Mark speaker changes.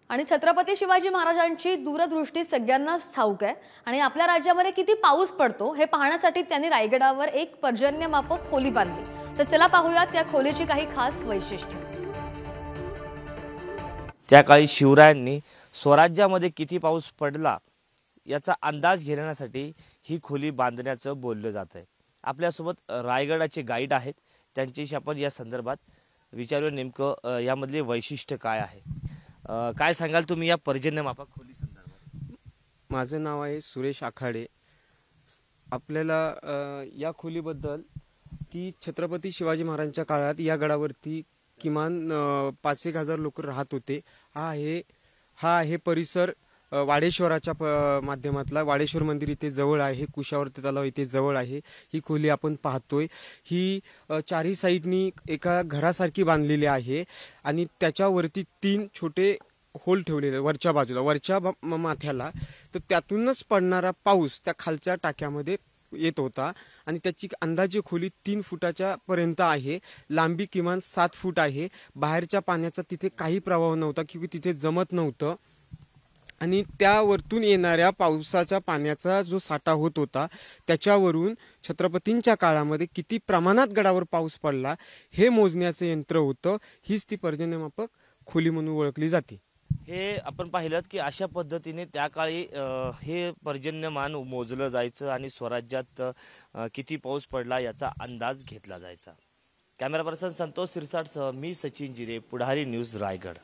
Speaker 1: आणि छत्रपती शिवाजी महाराजांची दूरदृष्टी सगळ्यांनाच ठाऊक आहे आणि आपल्या राज्यामध्ये किती पाऊस पडतो हे पाहण्यासाठी त्यांनी रायगडावर एक पर्जन्यमापक खोली बांधली। तर चला पाहूयात त्या खोलीची काही खास वैशिष्ट्ये।
Speaker 2: त्या काळी शिवरायांनी स्वराज्यामध्ये किती पाऊस पडला याचा अंदाज घेण्यासाठी ही खोली बांधण्याचं बोललं जात आहे। आपल्यासोबत रायगडाचे गाईड आहेत, त्यांच्याशी आपण या संदर्भात विचारूया नेमकं यामधले वैशिष्ट्य काय आहे। काय सांगाल तुम्ही या पर्जन्यमापक खोली संदर्भात?
Speaker 3: माझं नाव आहे सुरेश आखाडे। आपल्याला या खोलीबद्दल की छत्रपती शिवाजी महाराजांच्या काळात या गडावरती किमान 5,000 लोक राहत होते। हा आहे परिसर वाडेश्वराच्या माध्यमातला। वाडेश्वर मंदिर इथे जवळ आहे, कुशावर्ती तलाव इथे जवळ आहे। ही खोली आपण पाहतोय, ही चारही साईडनी एका घरासारखी बांधलेली आहे आणि त्याच्यावरती 3 छोटे होल ठेवलेले वरच्या बाजूला, वरच्या माथ्याला। तर त्यातूनच पडणारा पाऊस त्या खालच्या टाक्यामध्ये येत होता आणि त्याची अंदाजे खोली 3 फुटाच्या पर्यंत आहे। लांबी किमान 7 फूट आहे। बाहेरच्या पाण्याचा तिथे काही प्रभाव नव्हता किंवा तिथे जमत नव्हतं आणि त्यावरतून येणाऱ्या पावसाच्या पाण्याचा जो साठा होत होता त्याच्यावरून छत्रपतींच्या काळामध्ये किती प्रमाणात गडावर पाऊस पडला हे मोजण्याचं यंत्र होतं। हीच ती पर्जन्यमापक खोली म्हणून ओळखली जाते।
Speaker 2: हे आपण पाहिलं की अशा पद्धतीने त्या काळी हे पर्जन्यमान मोजलं जायचं आणि स्वराज्यात किती पाऊस पडला याचा अंदाज घेतला जायचा। कॅमेरा पर्सन संतोष सिरसाटसह मी सचिन जिरे, पुढारी न्यूज, रायगड।